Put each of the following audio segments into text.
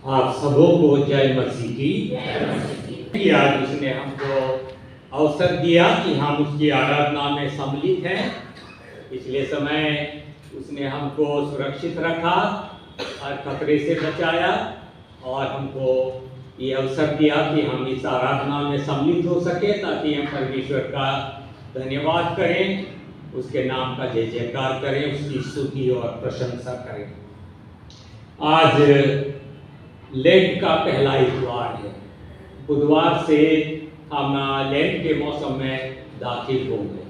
आप सबों को जय मसीह की। आज उसने हमको अवसर दिया कि हम उसकी आराधना में सम्मिलित हैं। पिछले समय उसने हमको सुरक्षित रखा और खतरे से बचाया और हमको ये अवसर दिया कि हम इस आराधना में सम्मिलित हो सके, ताकि हम परमेश्वर का धन्यवाद करें, उसके नाम का जय जयकार करें, उसकी स्तुति और प्रशंसा करें। आज लेंट का पहला इतवार है। बुधवार से हम लेंट के मौसम में दाखिल हो गए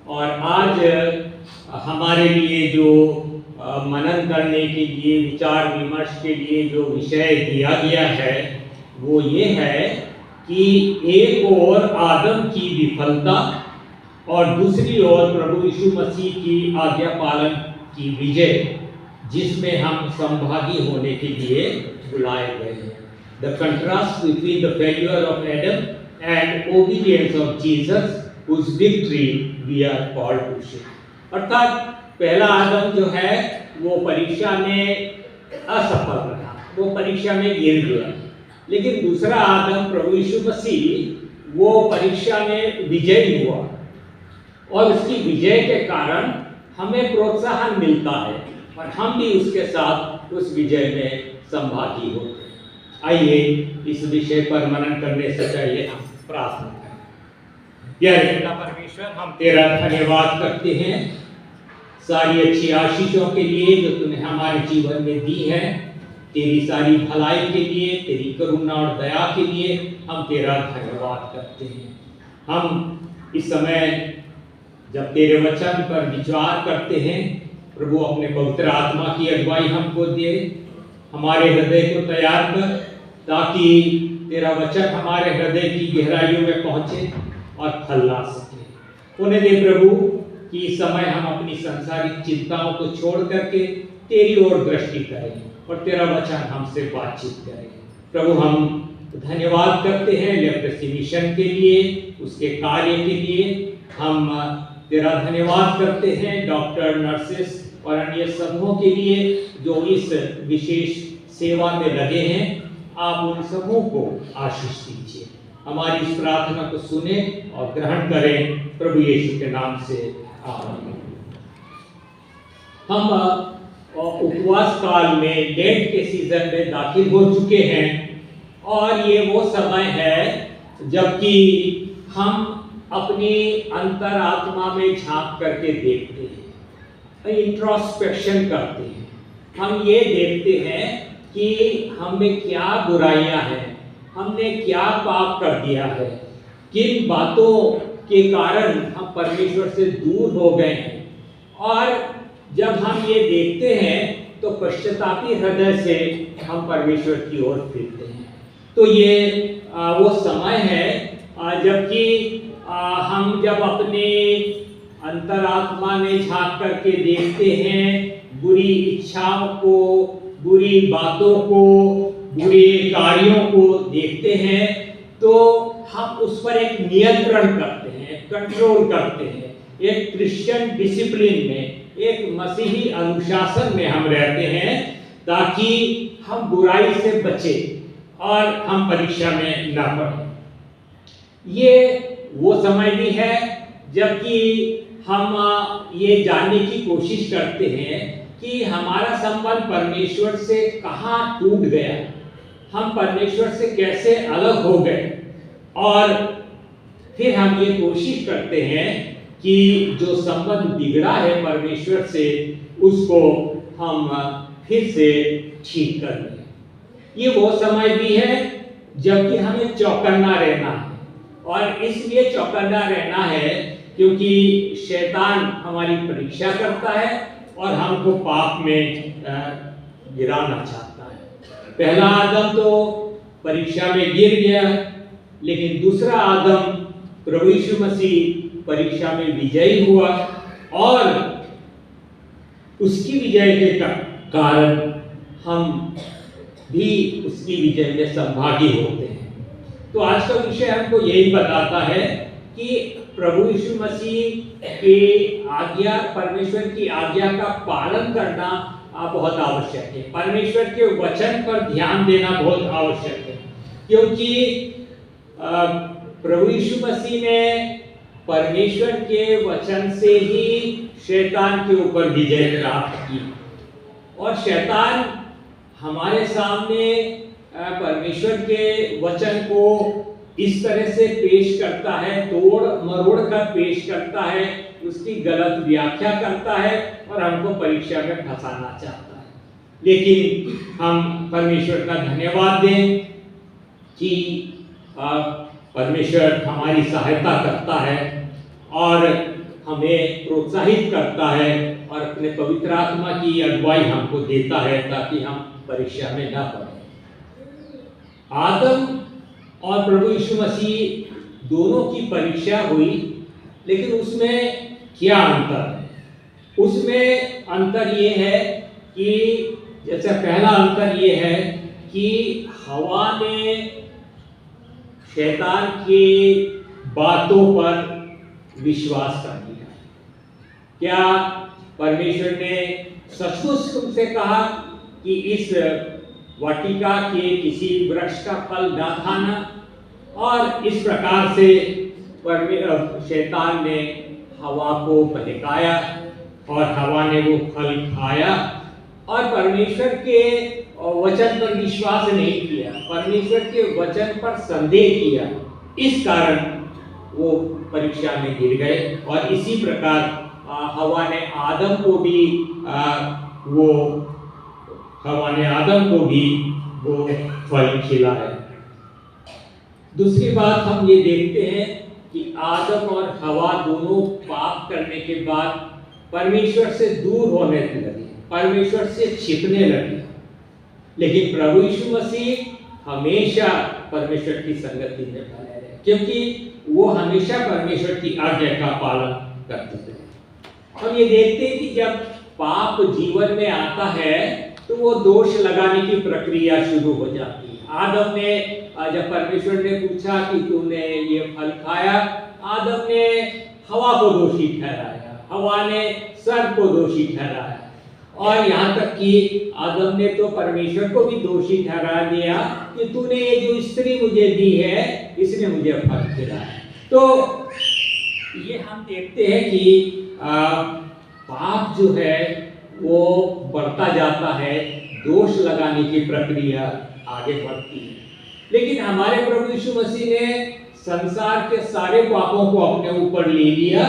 और आज हमारे लिए जो मनन करने के लिए, विचार विमर्श के लिए जो विषय दिया गया है वो ये है कि एक ओर आदम की विफलता और दूसरी ओर प्रभु यीशु मसीह की आज्ञा पालन की विजय, जिसमें हम संभागी होने के लिए बुलाए गए हैं। The contrast between the failure of Adam and obedience of Jesus, whose victory we are called to share. अर्थात पहला आदम जो है वो परीक्षा में असफल रहा, वो परीक्षा में गिर गया, लेकिन दूसरा आदम प्रभु यीशु मसीह वो परीक्षा में विजयी हुआ और उसकी विजय के कारण हमें प्रोत्साहन मिलता है और हम भी उसके साथ उस विजय में संभागी होते हैं। आइए इस विषय पर मनन करने से पहले हम प्रार्थना करें। प्यारे पिता परमेश्वर, हम तेरा धन्यवाद करते हैं सारी अच्छी आशीषों के लिए जो तूने हमारे जीवन में दी है, तेरी सारी भलाई के लिए, तेरी करुणा और दया के लिए हम तेरा धन्यवाद करते हैं। हम इस समय जब तेरे वचन पर विचार करते हैं, प्रभु अपने पवित्र आत्मा की अगुवाई हमको दे, हमारे हृदय को तैयार कर, ताकि तेरा वचन हमारे हृदय की गहराइयों में पहुंचे और फल ला सके। उन्हें दे प्रभु कि इस समय हम अपनी सांसारिक चिंताओं को छोड़ करके तेरी ओर दृष्टि करें और तेरा वचन हमसे बातचीत करें। प्रभु हम धन्यवाद करते हैं लेप्रोसी मिशन के लिए, उसके कार्य के लिए। हम तेरा धन्यवाद करते हैं डॉक्टर, नर्सेस और अन्य समूहों के लिए जो इस विशेष सेवा में लगे हैं। आप उन समूह को आशीष दीजिए। हमारी इस प्रार्थना को सुने और ग्रहण करें प्रभु यीशु के नाम से, आमीन। हम उपवास काल में लेंट के सीजन में दाखिल हो चुके हैं और ये वो समय है जबकि हम अपनी अंतरात्मा में झांक करके देखते हैं, इंट्रोस्पेक्शन करते हैं। हम ये देखते हैं कि हमें क्या बुराइयां हैं, हमने क्या पाप कर दिया है, किन बातों के कारण हम परमेश्वर से दूर हो गए हैं। और जब हम ये देखते हैं तो पश्चातापी हृदय से हम परमेश्वर की ओर फिरते हैं। तो ये वो समय है जबकि हम जब अपने अंतरात्मा में झांक करके देखते हैं, बुरी इच्छाओं को, बुरी बातों को, बुरे कार्यों को देखते हैं, तो हम उस पर एक नियंत्रण करते हैं, कंट्रोल करते हैं। एक क्रिश्चियन डिसिप्लिन में, एक मसीही अनुशासन में हम रहते हैं ताकि हम बुराई से बचें और हम परीक्षा में न पड़ें। ये वो समय भी है जबकि हम ये जानने की कोशिश करते हैं कि हमारा संबंध परमेश्वर से कहाँ टूट गया, हम परमेश्वर से कैसे अलग हो गए, और फिर हम ये कोशिश करते हैं कि जो संबंध बिगड़ा है परमेश्वर से उसको हम फिर से ठीक कर लें। ये वो समय भी है जबकि हमें चौकन्ना रहना है, और इसलिए चौकन्ना रहना है क्योंकि शैतान हमारी परीक्षा करता है और हमको पाप में गिराना चाहता है। पहला आदम तो परीक्षा में गिर गया, लेकिन दूसरा आदम प्रभु यीशु मसीह परीक्षा में विजयी हुआ और उसकी विजय के कारण हम भी उसकी विजय में सहभागी होते हैं। तो आज का विषय हमको यही बताता है कि प्रभु यीशु मसीह की आज्ञा, परमेश्वर की आज्ञा का पालन करना बहुत आवश्यक है। परमेश्वर के वचन पर ध्यान देना बहुत आवश्यक है, क्योंकि प्रभु यीशु मसीह ने परमेश्वर के वचन से ही शैतान के ऊपर विजय प्राप्त की। और शैतान हमारे सामने परमेश्वर के वचन को इस तरह से पेश करता है, तोड़ मरोड़ कर पेश करता है, उसकी गलत व्याख्या करता है और हमको परीक्षा में फंसाना चाहता है। लेकिन हम परमेश्वर का धन्यवाद दें कि परमेश्वर हमारी सहायता करता है और हमें प्रोत्साहित करता है और अपने पवित्र आत्मा की अगुवाई हमको देता है ताकि हम परीक्षा में न पड़े। आदम और प्रभु यीशु मसीह दोनों की परीक्षा हुई, लेकिन उसमें क्या अंतर है? उसमें अंतर ये है कि जैसे पहला अंतर ये है कि हवा ने शैतान की बातों पर विश्वास कर लिया। क्या परमेश्वर ने सचमुच तुमसे कहा कि इस वाटिका के किसी वृक्ष का फल ना खाना? और इस प्रकार से शैतान ने हवा को बहकाया और हवा ने वो फल खाया और परमेश्वर के वचन पर विश्वास नहीं किया, परमेश्वर के वचन पर संदेह किया। इस कारण वो परीक्षा में गिर गए और इसी प्रकार हवा ने आदम को भी वो फल खिलाया। दूसरी बात हम ये देखते हैं कि आदम और हवा दोनों पाप करने के बाद परमेश्वर से दूर होने लगे, परमेश्वर से छिपने लगे। लेकिन प्रभु यीशु मसीह हमेशा परमेश्वर की संगति में बने रहे, क्योंकि वो हमेशा परमेश्वर की आज्ञा का पालन करते थे। हम ये देखते हैं कि जब पाप जीवन में आता है तो वो दोष लगाने की प्रक्रिया शुरू हो जाती है। आदम ने जब परमेश्वर ने पूछा कि तूने ये फल खाया, आदम ने हवा को दोषी ठहराया, हवा ने सर्प को दोषी ठहराया और यहाँ तक कि आदम ने तो परमेश्वर को भी दोषी ठहरा दिया कि तूने ये जो स्त्री मुझे दी है इसने मुझे फल खिलाया। तो ये हम देखते हैं कि पाप जो है वो बढ़ता जाता है, दोष लगाने की प्रक्रिया आगे बढ़ती है। लेकिन हमारे प्रभु यीशु मसीह ने संसार के सारे पापों को अपने ऊपर ले लिया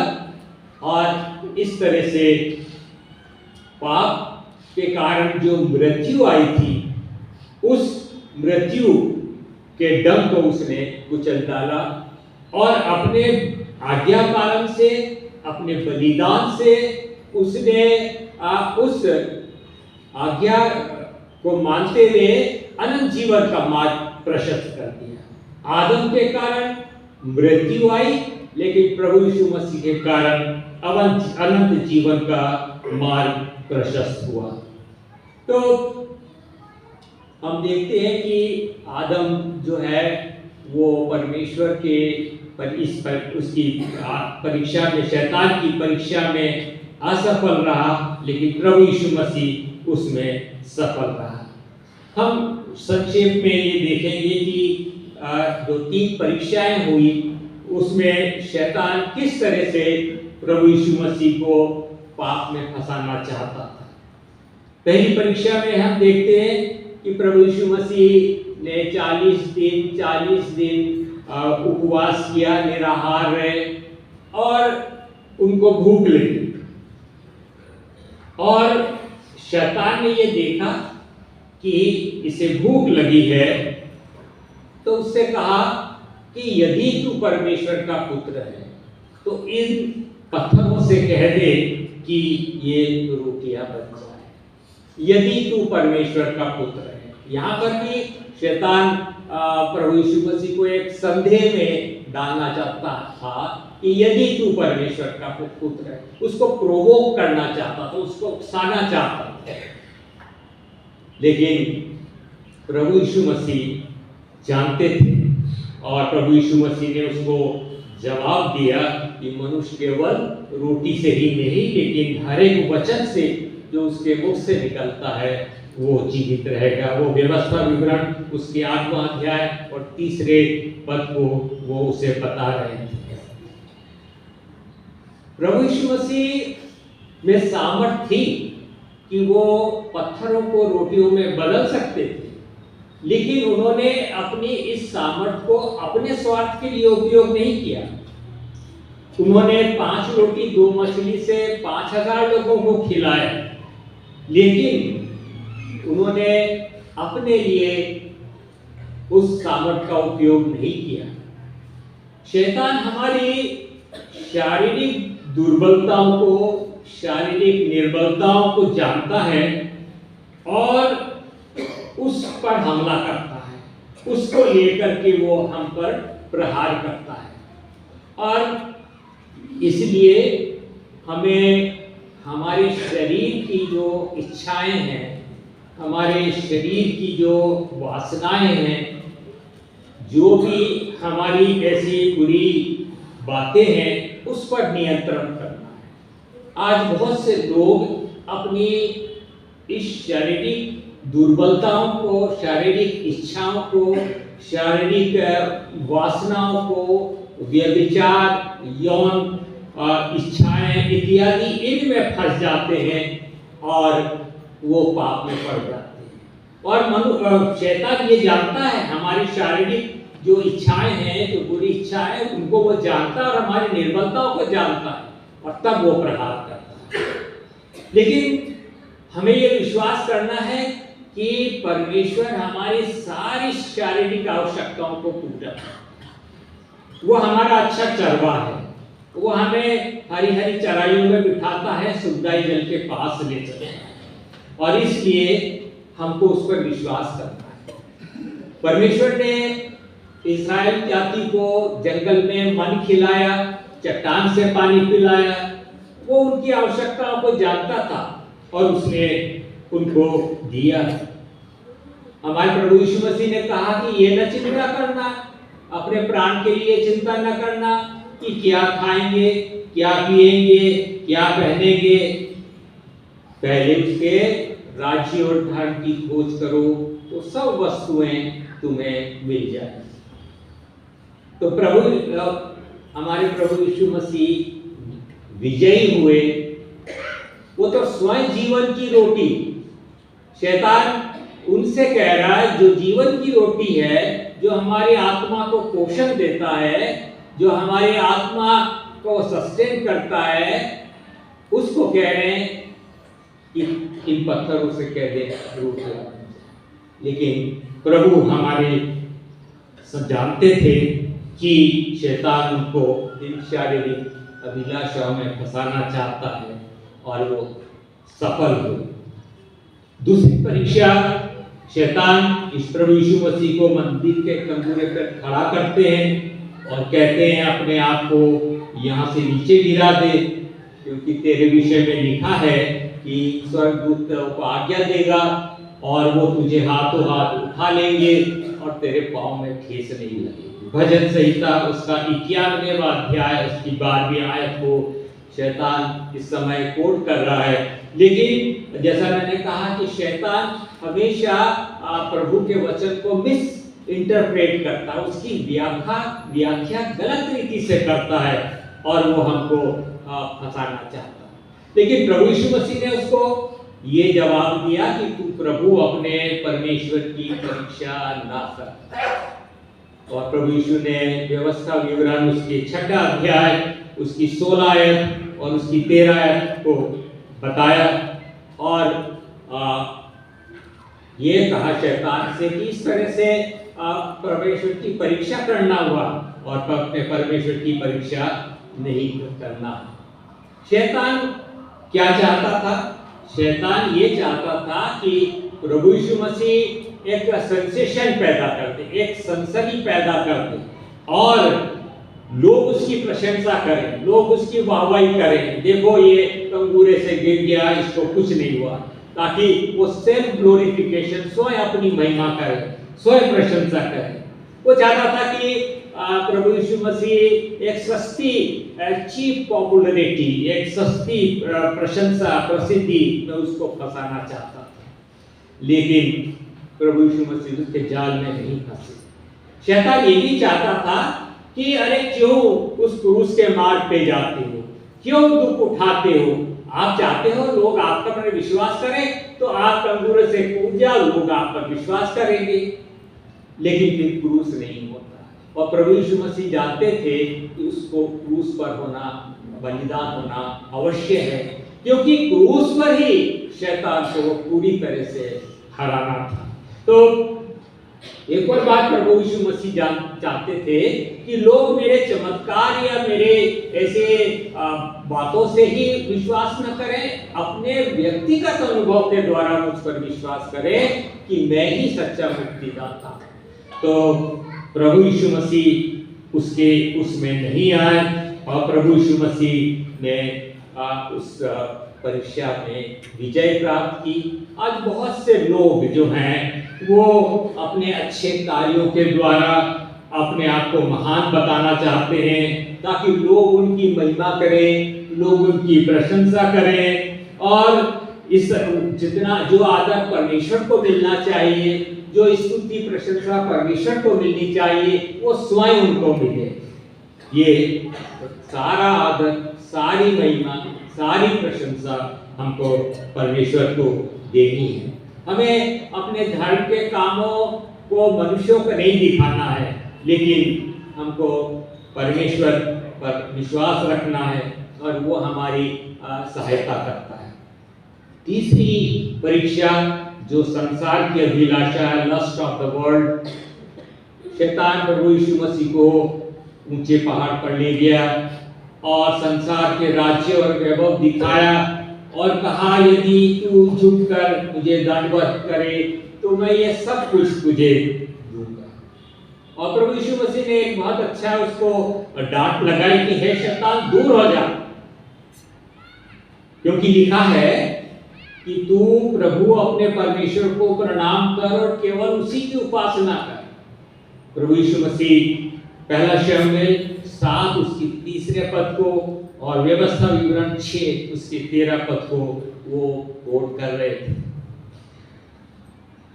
और इस तरह से पाप के कारण जो मृत्यु आई थी उस मृत्यु के डंक को उसने कुचल डाला और अपने आज्ञा पालन से, अपने बलिदान से उसने उस आज्ञा को मानते हुए अनंत जीवन का मार्ग प्रशस्त कर दिया। आदम के कारण मृत्यु आई, लेकिन प्रभु यीशु मसीह के कारण अनंत जीवन का मार्ग प्रशस्त हुआ। तो हम देखते हैं कि आदम जो है वो परमेश्वर के उसकी परीक्षा में, शैतान की परीक्षा में असफल रहा, लेकिन प्रभु यीशु मसीह उसमें सफल रहा। हम संक्षेप में ये देखेंगे कि जो 3 परीक्षाएं हुई उसमें शैतान किस तरह से प्रभु यीशु मसीह को पाप में फंसाना चाहता था। पहली परीक्षा में हम देखते हैं कि प्रभु यीशु मसीह ने 40 दिन उपवास किया, निराहार रहे और उनको भूख लगी और शैतान ने ये देखा कि इसे भूख लगी है तो उससे कहा कि यदि तू परमेश्वर का पुत्र है तो इन पत्थरों से कह दे कि ये रोटियां बन जाए। यदि तू परमेश्वर का पुत्र है, यहाँ पर भी शैतान प्रभु यीशु मसीह को एक संदेह में डालना चाहता था कि यदि तू परमेश्वर का पुत्र है, उसको प्रोवोक करना चाहता था, उसको उकसाना चाहता था। लेकिन प्रभु यीशु मसीह जानते थे और प्रभु यीशु मसीह ने उसको जवाब दिया कि मनुष्य केवल रोटी से ही नहीं लेकिन हर एक वचन से जो उसके मुख से निकलता है वो जीवित रहेगा। वो व्यवस्था विवरण उसके 8वां अध्याय और 3 पद को वो उसे बता रहे हैं। प्रभु यीशु मसीह में सामर्थ थी कि वो पत्थरों को रोटियों में बदल सकते थे, लेकिन उन्होंने अपनी इस सामर्थ को अपने स्वार्थ के लिए उपयोग नहीं किया। उन्होंने 5 रोटी 2 मछली से 5000 लोगों को खिलाया, लेकिन उन्होंने अपने लिए उस सामर्थ का उपयोग नहीं किया। शैतान हमारी शारीरिक दुर्बलताओं को, शारीरिक निर्बलताओं को जानता है और उस पर हमला करता है, उसको लेकर के वो हम पर प्रहार करता है। और इसलिए हमें हमारे शरीर की जो इच्छाएं हैं, हमारे शरीर की जो वासनाएं हैं, जो भी हमारी ऐसी बुरी बातें हैं, उस पर नियंत्रण करना है। आज बहुत से लोग अपनी इस शारीरिक दुर्बलताओं को, शारीरिक इच्छाओं को, शारीरिक वासनाओं को, व्यभिचार, यौन इच्छाएं इत्यादि इनमें फंस जाते हैं और वो पाप में पड़ जाते हैं। और शैतान ये जानता है हमारी शारीरिक जो इच्छाएं हैं, जो बुरी इच्छाएं, उनको वो जानता है और हमारी निर्बलताओं को जानता है और तब वो प्रहार करता है। लेकिन हमें ये विश्वास करना है कि परमेश्वर हमारी सारी शारीरिक आवश्यकताओं को पूरा करता है। वो हमारा अच्छा चरवाहा है, वो हमें हरी हरी चराइयों में बिठाता है, सुखदायी जल के पास ले चलता है, और इसलिए हमको उस पर विश्वास करना है। परमेश्वर ने इस्राएल जाति को जंगल में मन खिलाया, चट्टान से पानी पिलाया। वो उनकी आवश्यकताओं को जानता था और उसने उनको दिया। हमारे प्रभु यीशु मसीह ने कहा कि ये न चिंता करना, अपने प्राण के लिए चिंता न करना कि क्या खाएंगे, क्या पिएंगे, क्या पहनेंगे। पहले उसके राज्य और धर्म की खोज करो तो सब वस्तुएं तुम्हें मिल जाए। तो हमारे प्रभु यीशु मसीह विजयी हुए। वो तो स्वयं जीवन की रोटी, शैतान उनसे कह रहा है जो जीवन की रोटी है, जो हमारी आत्मा को पोषण देता है, जो हमारी आत्मा को सस्टेन करता है, उसको कह रहे हैं कि इन पत्थरों से कह दे रोटियां। लेकिन प्रभु हमारे सब जानते थे कि शैतान उनको इन शारीरिक अभिलाषाओं में फंसाना चाहता है और वो सफल हुए। दूसरी परीक्षा, शैतान इस प्रभु यीशु मसीह को मंदिर के कंगूरे पर खड़ा करते हैं और कहते हैं अपने आप को यहाँ से नीचे गिरा दे, क्योंकि तेरे विषय में लिखा है कि स्वर्गदूत को आज्ञा देगा और वो तुझे हाथों हाथ उठा लेंगे और तेरे पाँव में ठेस नहीं लगेगी। भजन संहिता उसका 91वां अध्याय उसकी 12वीं आयत को शैतान इस समय कोट कर रहा है। लेकिन जैसा मैंने कहा कि शैतान हमेशा प्रभु के वचन को मिस इंटरप्रेट करता है, उसकी व्याख्या गलत रीति से करता है और वो हमको फंसाना चाहता है। लेकिन प्रभु यीशु मसीह ने उसको ये जवाब दिया कि तू प्रभु अपने परमेश्वर की परीक्षा ना कर। और प्रभु यीशु ने व्यवस्था विवरण उसके 6वां अध्याय उसकी 16 आयत और उसकी 13 आयत को बताया और ये कहा शैतान से कि इस तरह से परमेश्वर की परीक्षा करना हुआ और अपने परमेश्वर की परीक्षा नहीं करना। शैतान क्या चाहता था? शैतान ये चाहता था कि प्रभु यीशु मसीह एक सेंसेशन पैदा कर दे, एक सनसनी पैदा कर दे और लोग उसकी प्रशंसा करें, लोग उसकी वाहवाही करें। देखो ये तंबूरे से गिर गया, इसको कुछ नहीं हुआ, ताकि वो सेल्फ ग्लोरिफिकेशन, स्वयं अपनी महिमा करे, स्वयं प्रशंसा करे। वो चाहता था कि प्रभु यीशु मसीह एक सस्ती चीप पॉपुलैरिटी, एक सस्ती प्रशंसा, प्रसिद्धि में उसको फंसाना चाहता था, लेकिन प्रभु यीशु मसीह उसके जाल में नहीं फंसे। शैतान ये भी चाहता था कि अरे क्यों उस क्रूस के मार्ग पे जाते हो, क्यों दुख उठाते हो, आप चाहते हो लोग आप पर विश्वास करें तो आप तंबूरे से कूद जाओ, लोग आप पर विश्वास करेंगे, लेकिन फिर क्रूस नहीं होता। और प्रभु यीशु मसीह जानते थे कि उसको क्रूस पर होना, बलिदान होना अवश्य है, क्योंकि क्रूस पर ही शैतान को पूरी तरह से हराना था। तो एक और बात प्रभु यीशु मसीह चाहते थे कि लोग मेरे चमत्कार या मेरे ऐसे बातों से ही विश्वास न करें, अपने व्यक्तिगत अनुभव के द्वारा मुझ पर विश्वास करें कि मैं ही सच्चा मुक्तिदाता हूं। तो प्रभु यीशु मसीह उसमें नहीं आए और प्रभु यीशु मसीह ने उस परीक्षा में विजय प्राप्त की। आज बहुत से लोग जो हैं वो अपने अच्छे कार्यों के द्वारा अपने आप को महान बताना चाहते हैं, ताकि लोग उनकी महिमा करें, लोग उनकी प्रशंसा करें, और इस जितना जो आदर परमेश्वर को मिलना चाहिए, जो स्तुति प्रशंसा परमेश्वर को मिलनी चाहिए, वो स्वयं उनको मिले। ये सारा आदर, सारी महिमा, सारी प्रशंसा हमको परमेश्वर को देनी है। हमें अपने धर्म के कामों को मनुष्यों को नहीं दिखाना है, लेकिन हमको परमेश्वर पर विश्वास रखना है और वो हमारी सहायता करता है। तीसरी परीक्षा जो संसार की अभिलाषा है, लस्ट ऑफ द वर्ल्ड, शैतान प्रभु यीशु मसीह को ऊंचे पहाड़ पर ले गया और संसार के राज्य और वैभव दिखाया और कहा यदि तू झुककर मुझे दंडवत करे तो मैं ये सब कुछ तुझे दूंगा। और प्रभु यीशु मसीह ने एक बहुत अच्छा उसको डांट लगाई कि हे शैतान दूर हो जा, क्योंकि लिखा है कि तू प्रभु अपने परमेश्वर को प्रणाम कर और केवल उसी की उपासना कर। प्रभु यीशु मसीह पहला शमूएल 7 उसकी 3 पद को और व्यवस्था विवरण 6 उसके 13 पद को वो कोट कर रहे थे।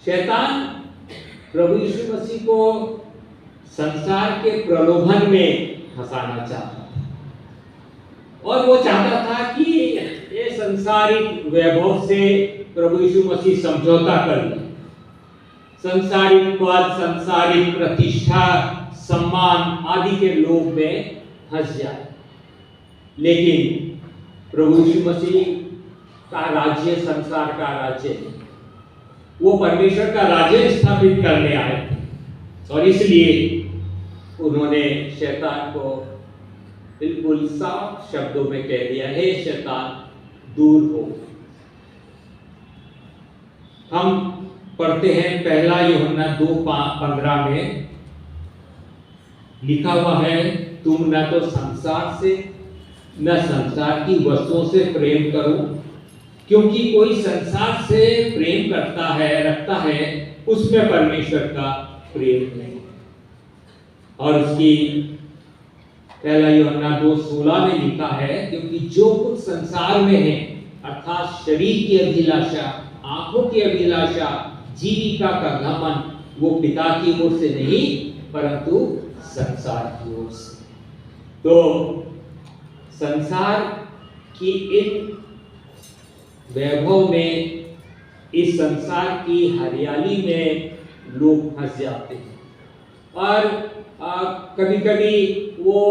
शैतान प्रभु यीशु मसीह को संसार के प्रलोभन में फंसाना चाहता था और वो चाहता था कि ये संसारिक वैभव से प्रभु यीशु मसीह समझौता कर ले, संसारिक पद, संसारिक प्रतिष्ठा, सम्मान आदि के लोभ में फंस जाए। लेकिन प्रभु यीशु मसीह का राज्य संसार का राज्य है, वो परमेश्वर का राज्य स्थापित करने आए थे और इसलिए उन्होंने शैतान को बिल्कुल साफ शब्दों में कह दिया, हे शैतान दूर हो। हम पढ़ते हैं पहला यूहन्ना 2:15 में लिखा हुआ है, तुम न तो संसार से न संसार की वस्तुओं से प्रेम करो, क्योंकि कोई संसार से प्रेम करता है, रखता है, उसमें परमेश्वर का प्रेम नहीं। और उसकी पहला यूहन्ना 2:16 में लिखा है, क्योंकि जो कुछ संसार में है अर्थात शरीर की अभिलाषा, आंखों की अभिलाषा, जीविका का घमंड, वो पिता की ओर से नहीं परंतु संसार की ओर से। तो संसार की इन वैभव में, इस संसार की हरियाली में लोग फंस जाते हैं और कभी कभी वो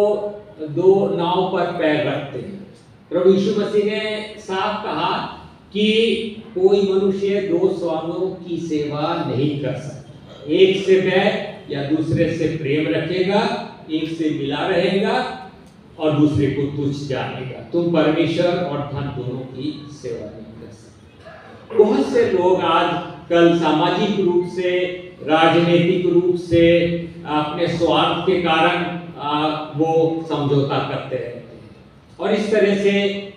दो नाव पर पैर रखते हैं। प्रभु यीशु मसीह ने साफ कहा कि कोई मनुष्य 2 स्वामियों की सेवा नहीं कर सकता, एक से बैर या दूसरे से प्रेम रखेगा, एक से मिला रहेगा और दूसरे को तुच्छ जानेगा। तुम परमेश्वर और धन दोनों की सेवा नहीं कर सकते। बहुत से लोग आज कल सामाजिक रूप से, राजनीतिक रूप से अपने स्वार्थ के कारण वो समझौता करते रहते हैं और इस तरह से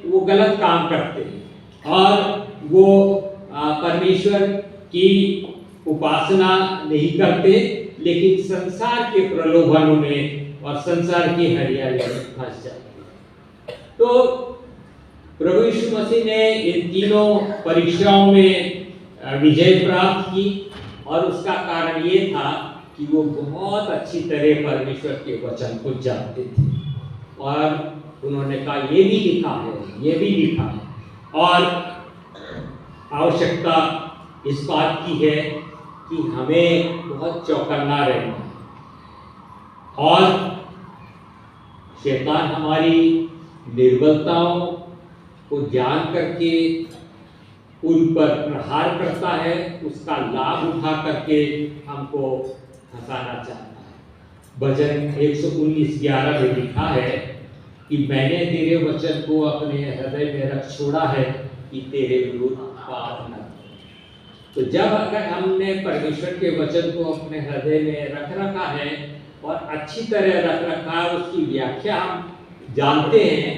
वो गलत काम करते हैं और वो परमेश्वर की उपासना नहीं करते, लेकिन संसार के प्रलोभनों में और संसार की हरियाली में फंस जाते हैं। तो प्रभु यीशु मसीह ने इन तीनों परीक्षाओं में विजय प्राप्त की और उसका कारण ये था कि वो बहुत अच्छी तरह परमेश्वर के वचन को जानते थे। और उन्होंने कहा ये भी लिखा है, ये भी लिखा है। और आवश्यकता इस बात की है कि हमें बहुत चौकन्ना रहना है और शैतान हमारी निर्बलताओं को जान करके उन पर प्रहार करता है, उसका लाभ उठा करके हमको फंसाना चाहता है। भजन 119:11 में लिखा है कि मैंने तेरे वचन को अपने हृदय में रख छोड़ा है कि तेरे विरुद्ध पाप न करूं। तो जब अगर हमने परमेश्वर के वचन को अपने हृदय में रख रखा है और अच्छी तरह रख रखा है, उसकी व्याख्या हम जानते हैं,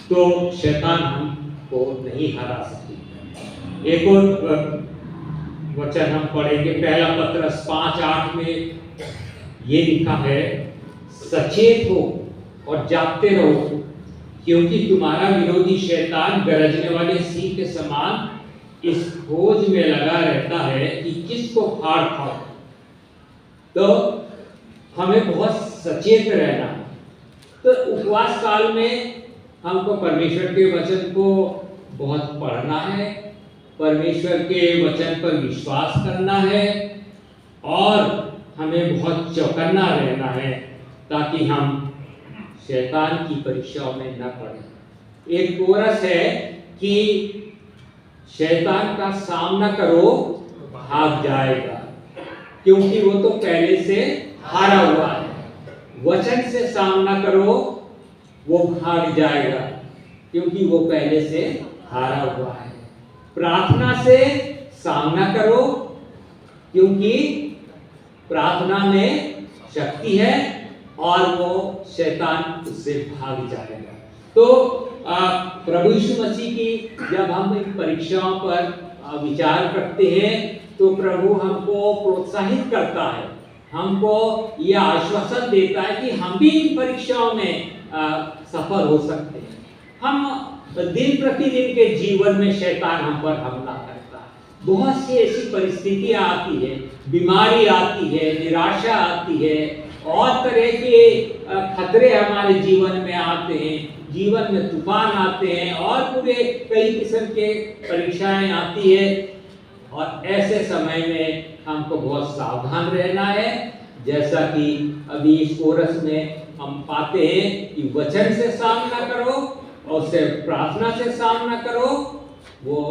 तो शैतान हमको नहीं हरा सकती। एक और वचन हम पढ़ेंगे, पहला पत्रस 5:8 में ये लिखा है, सचेत हो और जागते रहो, क्योंकि तुम्हारा विरोधी शैतान गरजने वाले सिंह के समान इस खोज में लगा रहता है कि किसको फाड़ खाओ। तो हमें बहुत सचेत रहना है। तो उपवास काल में हमको परमेश्वर के वचन को बहुत पढ़ना है, परमेश्वर के वचन पर विश्वास करना है और हमें बहुत चौकन्ना रहना है ताकि हम शैतान की परीक्षाओं में न पड़े। एक कोरस है कि शैतान का सामना करो भाग जाएगा, क्योंकि वो तो पहले से हारा हुआ है। वचन से सामना करो वो भाग जाएगा, क्योंकि वो पहले से हारा हुआ है। प्रार्थना से सामना करो, क्योंकि प्रार्थना में शक्ति है और वो शैतान उससे भाग जाएगा। तो प्रभु यीशु मसीह की जब हम इन परीक्षाओं पर विचार करते हैं तो प्रभु हमको प्रोत्साहित करता है, हमको यह आश्वासन देता है कि हम भी इन परीक्षाओं में सफल हो सकते हैं। हम दिन प्रतिदिन के जीवन में शैतान हम पर हमला करता है। बहुत सी ऐसी परिस्थितियां आती है, बीमारी आती है, निराशा आती है और तरह के खतरे हमारे जीवन में आते हैं, जीवन में तूफान आते हैं और पूरे कई किस्म के परीक्षाएं आती है। और ऐसे समय में हमको बहुत सावधान रहना है, जैसा कि अभी इस कोरस में हम पाते हैं कि वचन से सामना करो और उससे प्रार्थना से सामना करो, वो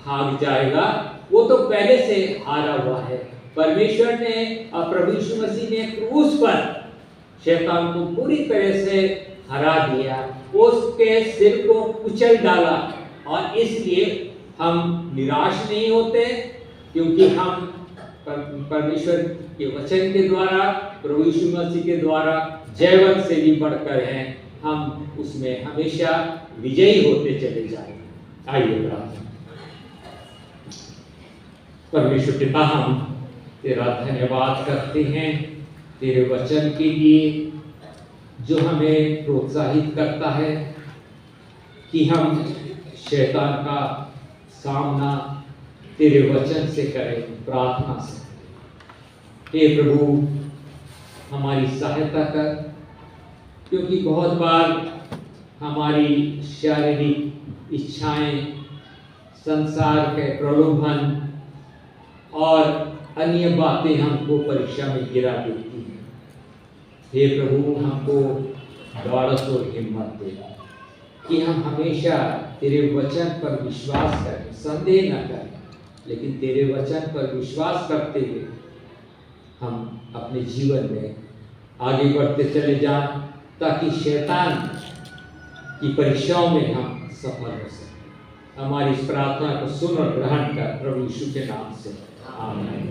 भाग जाएगा। वो तो पहले से हारा हुआ है। परमेश्वर ने प्रभु यीशु मसीह ने क्रूस पर शैतान को पूरी तरह से हरा दिया, उसके सिर को कुचल डाला। और इसलिए हम निराश नहीं होते, क्योंकि हम परमेश्वर के वचन के द्वारा, प्रभु यीशु मसीह के द्वारा जयवंत से भी बढ़कर हैं। हम उसमें हमेशा विजयी होते चले जाएंगे। आइए प्रार्थना। परमेश्वर पिता, हम तेरा धन्यवाद करते हैं तेरे वचन के लिए, जो हमें प्रोत्साहित करता है कि हम शैतान का सामना तेरे वचन से करें, प्रार्थना से। हे प्रभु, हमारी सहायता कर, क्योंकि बहुत बार हमारी शारीरिक इच्छाएं, संसार के प्रलोभन और अन्य बातें हमको परीक्षा में गिरा देती हैं। हे प्रभु, हमको दौड़त और हिम्मत दे कि हम हमेशा तेरे वचन पर विश्वास करें, संदेह न करें, लेकिन तेरे वचन पर विश्वास करते हुए हम अपने जीवन में आगे बढ़ते चले जाएं, ताकि शैतान की परीक्षाओं में हम सफल हो सकें। हमारी इस प्रार्थना को सुन और ग्रहण कर प्रभु यीशु के नाम से आमीन।